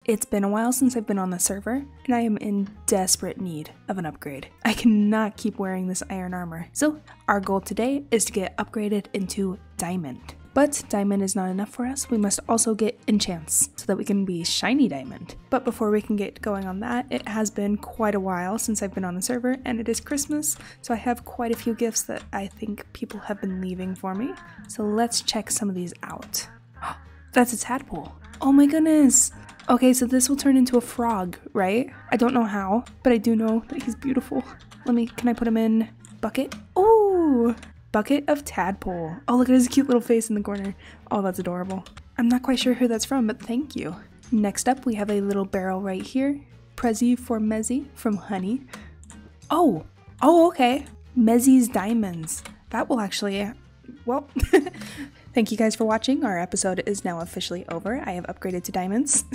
It's been a while since I've been on the server, and I am in desperate need of an upgrade. I cannot keep wearing this iron armor. So our goal today is to get upgraded into diamond. But diamond is not enough for us. We must also get enchants so that we can be shiny diamond. But before we can get going on that, it has been quite a while since I've been on the server, and it is Christmas, so I have quite a few gifts that I think people have been leaving for me. So let's check some of these out. That's a tadpole. Oh my goodness. Okay, so this will turn into a frog, right? I don't know how, but I do know that he's beautiful. Can I put him in bucket? Oh, bucket of tadpole. Oh, look at his cute little face in the corner. Oh, that's adorable. I'm not quite sure who that's from, but thank you. Next up, we have a little barrel right here. Prezi for Mezzy from Honey. Oh, okay. Mezzy's Diamonds. That will actually, well, thank you guys for watching. Our episode is now officially over. I have upgraded to diamonds.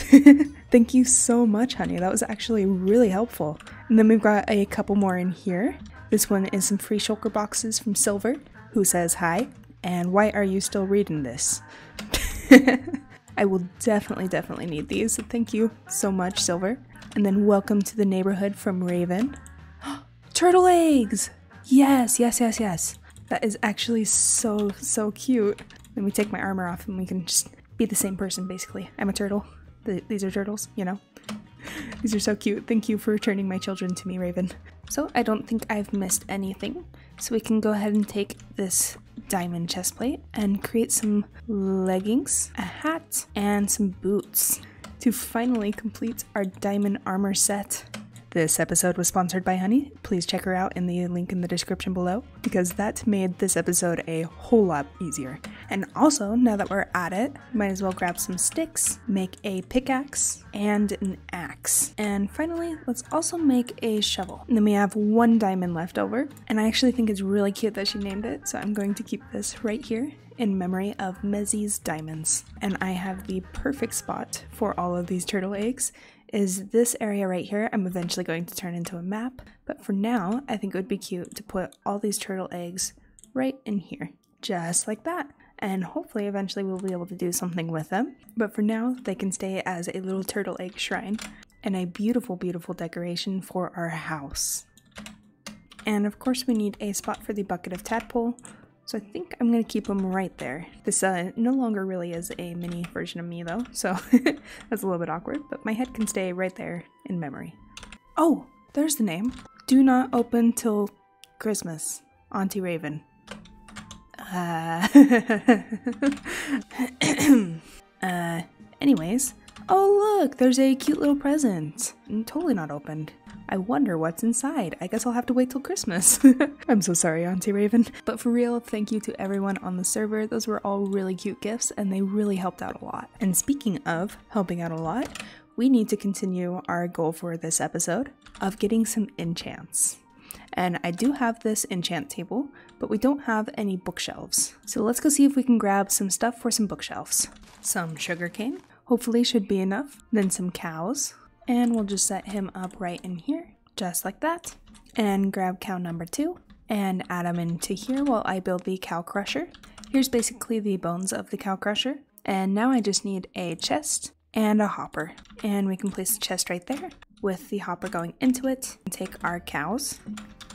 Thank you so much, Honey. That was actually really helpful. And then we've got a couple more in here. This one is some free shulker boxes from Silver, who says hi. And why are you still reading this? I will definitely need these. So thank you so much, Silver. And then welcome to the neighborhood from Raven. Turtle eggs! Yes. That is actually so cute. Let me take my armor off and we can just be the same person, basically. I'm a turtle. These are turtles, you know? These are so cute. Thank you for returning my children to me, Raven. So I don't think I've missed anything. So we can go ahead and take this diamond chestplate and create some leggings, a hat, and some boots to finally complete our diamond armor set. This episode was sponsored by Honey. Please check her out in the link in the description below, because that made this episode a whole lot easier. And also, now that we're at it, might as well grab some sticks, make a pickaxe, and an axe. And finally, let's also make a shovel. And then we have one diamond left over, and I actually think it's really cute that she named it, so I'm going to keep this right here in memory of Mezzy's Diamonds. And I have the perfect spot for all of these turtle eggs. Is this area right here. I'm eventually going to turn into a map, but for now, I think it would be cute to put all these turtle eggs right in here, just like that. And hopefully eventually we'll be able to do something with them. But for now, they can stay as a little turtle egg shrine and a beautiful decoration for our house. And of course we need a spot for the bucket of tadpole. So I think I'm going to keep them right there. This no longer really is a mini version of me though, so that's a little bit awkward, but my head can stay right there in memory. Oh, there's the name. Do not open till Christmas. Auntie Raven. Anyways. Oh look, there's a cute little present. Totally not opened. I wonder what's inside. I guess I'll have to wait till Christmas. I'm so sorry, Auntie Raven. But for real, thank you to everyone on the server. Those were all really cute gifts and they really helped out a lot. And speaking of helping out a lot, we need to continue our goal for this episode of getting some enchants. And I do have this enchant table, but we don't have any bookshelves. So let's go see if we can grab some stuff for some bookshelves. Some sugarcane, hopefully should be enough. Then some cows. And we'll just set him up right in here, just like that. And grab cow number 2 and add him into here while I build the cow crusher. Here's basically the bones of the cow crusher. And now I just need a chest and a hopper. And we can place the chest right there with the hopper going into it. And take our cows,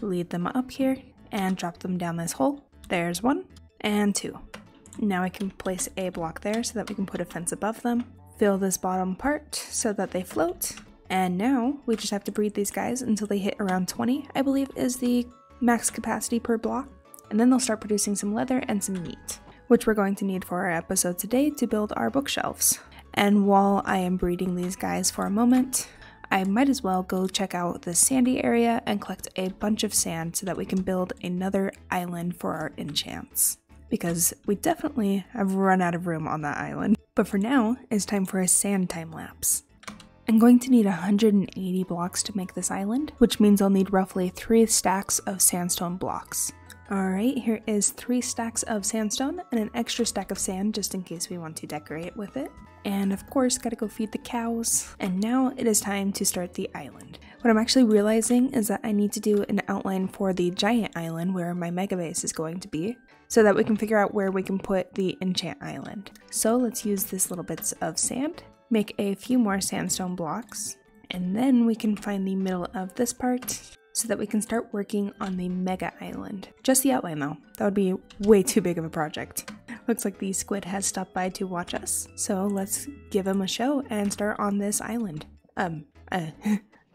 lead them up here, and drop them down this hole. There's 1 and 2. Now I can place a block there so that we can put a fence above them. Fill this bottom part so that they float. And now we just have to breed these guys until they hit around 20, I believe is the max capacity per block. And then they'll start producing some leather and some meat, which we're going to need for our episode today to build our bookshelves. And while I am breeding these guys for a moment, I might as well go check out the sandy area and collect a bunch of sand so that we can build another island for our enchants. Because we definitely have run out of room on that island. But for now, it's time for a sand time lapse. I'm going to need 180 blocks to make this island, which means I'll need roughly 3 stacks of sandstone blocks. Alright, here is 3 stacks of sandstone and an extra stack of sand just in case we want to decorate with it. And of course, gotta go feed the cows. And now it is time to start the island. What I'm actually realizing is that I need to do an outline for the giant island where my mega base is going to be, so that we can figure out where we can put the enchant island. So let's use this little bits of sand make a few more sandstone blocks, and then we can find the middle of this part so that we can start working on the mega island. Just the outline though, that would be way too big of a project. Looks like the squid has stopped by to watch us, so let's give him a show and start on this island. I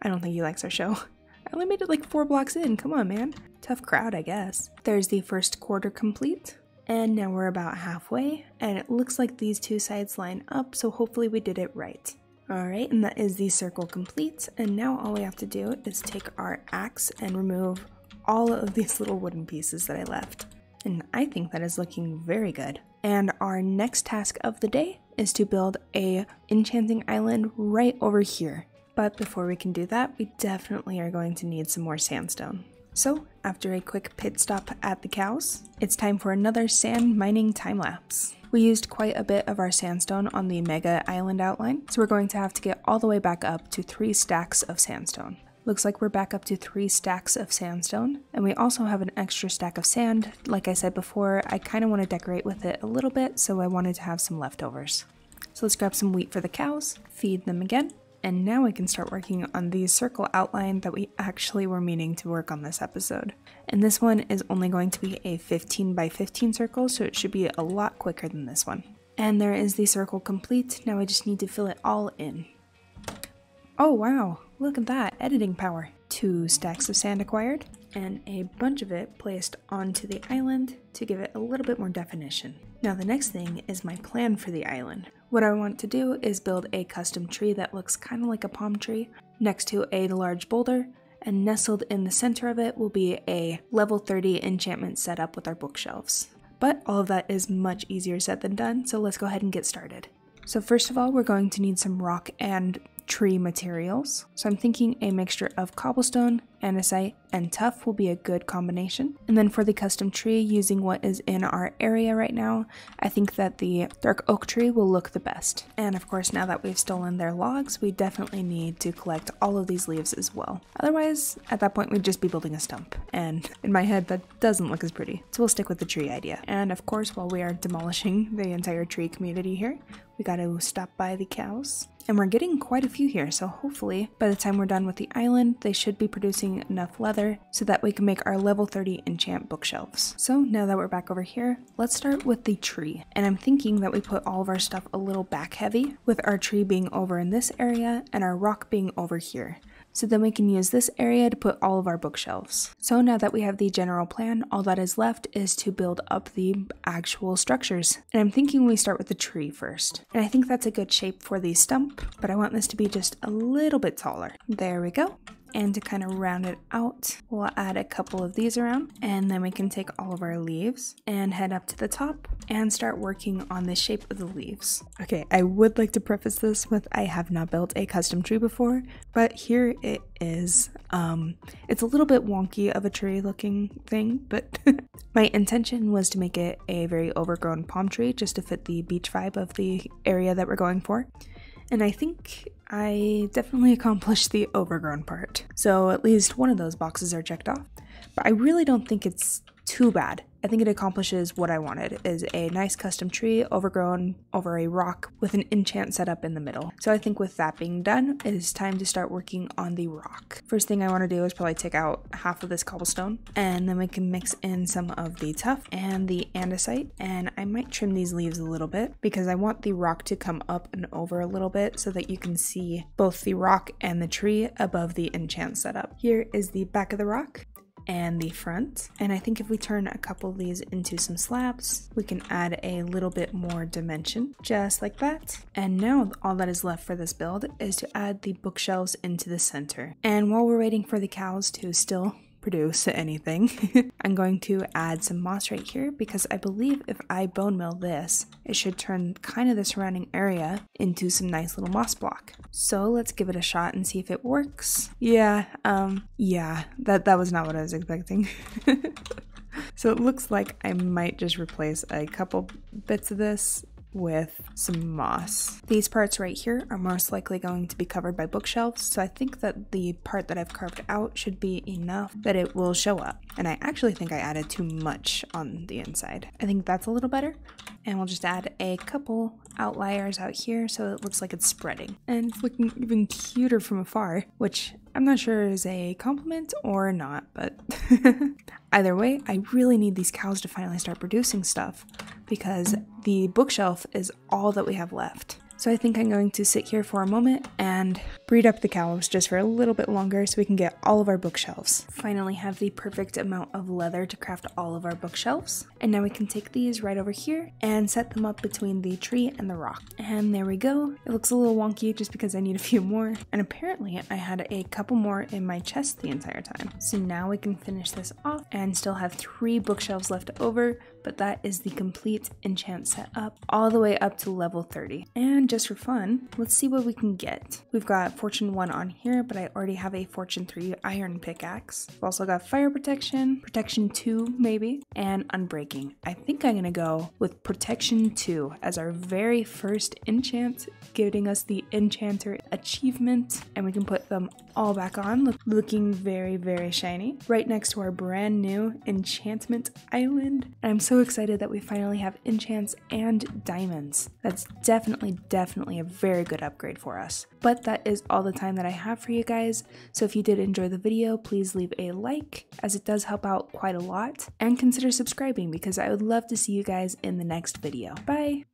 don't think he likes our show. I only made it like 4 blocks in, come on man. Tough crowd, I guess. There's the first quarter complete, and now we're about halfway, and it looks like these two sides line up, so hopefully we did it right. Alright, and that is the circle complete, and now all we have to do is take our axe and remove all of these little wooden pieces that I left. And I think that is looking very good. And our next task of the day is to build a enchanting island right over here. But before we can do that, we definitely are going to need some more sandstone. So, after a quick pit stop at the cows, it's time for another sand mining time lapse. We used quite a bit of our sandstone on the mega island outline, so we're going to have to get all the way back up to 3 stacks of sandstone. Looks like we're back up to 3 stacks of sandstone, and we also have an extra stack of sand. Like I said before, I kind of want to decorate with it a little bit, so I wanted to have some leftovers. So let's grab some wheat for the cows, feed them again, and now we can start working on the circle outline that we actually were meaning to work on this episode. And this one is only going to be a 15 by 15 circle, so it should be a lot quicker than this one. And there is the circle complete. Now I just need to fill it all in. Oh wow, look at that, editing power. 2 stacks of sand acquired, and a bunch of it placed onto the island to give it a little bit more definition. Now the next thing is my plan for the island. What I want to do is build a custom tree that looks kind of like a palm tree next to a large boulder, and nestled in the center of it will be a level 30 enchantment setup with our bookshelves. But all of that is much easier said than done, so let's go ahead and get started. So first of all, we're going to need some rock and tree materials. So I'm thinking a mixture of cobblestone, andesite, and tuff will be a good combination. And then for the custom tree, using what is in our area right now, I think that the dark oak tree will look the best. And of course, now that we've stolen their logs, we definitely need to collect all of these leaves as well. Otherwise, at that point, we'd just be building a stump. And in my head, that doesn't look as pretty. So we'll stick with the tree idea. And of course, while we are demolishing the entire tree community here, we got to stop by the cows. And we're getting quite a few here, so hopefully by the time we're done with the island, they should be producing enough leather so that we can make our level 30 enchant bookshelves. So now that we're back over here, let's start with the tree. And I'm thinking that we put all of our stuff a little back heavy, with our tree being over in this area and our rock being over here. So then we can use this area to put all of our bookshelves. So now that we have the general plan, all that is left is to build up the actual structures. And I'm thinking we start with the tree first. And I think that's a good shape for the stump, but I want this to be just a little bit taller. There we go. And to kind of round it out, we'll add a couple of these around, and then we can take all of our leaves and head up to the top and start working on the shape of the leaves. Okay, I would like to preface this with I have not built a custom tree before, but here it is. It's a little bit wonky of a tree looking thing, but my intention was to make it a very overgrown palm tree just to fit the beach vibe of the area that we're going for. And I think I definitely accomplished the overgrown part. So at least one of those boxes are checked off. But I really don't think it's too bad. I think it accomplishes what I wanted, is a nice custom tree overgrown over a rock with an enchant setup in the middle. So I think with that being done, it is time to start working on the rock. First thing I want to do is probably take out half of this cobblestone, and then we can mix in some of the tuff and the andesite, and I might trim these leaves a little bit because I want the rock to come up and over a little bit so that you can see both the rock and the tree above the enchant setup. Here is the back of the rock and the front, and I think if we turn a couple of these into some slabs, we can add a little bit more dimension, just like that. And now all that is left for this build is to add the bookshelves into the center. And while we're waiting for the cows to still produce anything, I'm going to add some moss right here because I believe if I bone mill this, it should turn kind of the surrounding area into some nice little moss block. So let's give it a shot and see if it works. Yeah, that was not what I was expecting. So it looks like I might just replace a couple bits of this with some moss. These parts right here are most likely going to be covered by bookshelves, so I think that the part that I've carved out should be enough that it will show up. And I actually think I added too much on the inside. I think that's a little better. And we'll just add a couple outliers out here so it looks like it's spreading. And it's looking even cuter from afar, which I'm not sure is a compliment or not, but either way, I really need these cows to finally start producing stuff because the bookshelf is all that we have left. So I think I'm going to sit here for a moment and breed up the cows just for a little bit longer so we can get all of our bookshelves. Finally have the perfect amount of leather to craft all of our bookshelves. And now we can take these right over here and set them up between the tree and the rock. And there we go. It looks a little wonky just because I need a few more. And apparently I had a couple more in my chest the entire time. So now we can finish this off and still have 3 bookshelves left over, but that is the complete enchant setup all the way up to level 30. And just for fun, let's see what we can get. We've got Fortune 1 on here, but I already have a Fortune 3 iron pickaxe. We've also got Fire Protection, Protection 2 maybe, and Unbreaking. I think I'm gonna go with Protection 2 as our very first enchant, giving us the Enchanter achievement, and we can put them all back on, looking very, very shiny, right next to our brand new Enchantment Island. And I'm so excited that we finally have enchants and diamonds. That's definitely a very good upgrade for us. But that is all the time that I have for you guys, so if you did enjoy the video, please leave a like, as it does help out quite a lot, and consider subscribing because I would love to see you guys in the next video. Bye!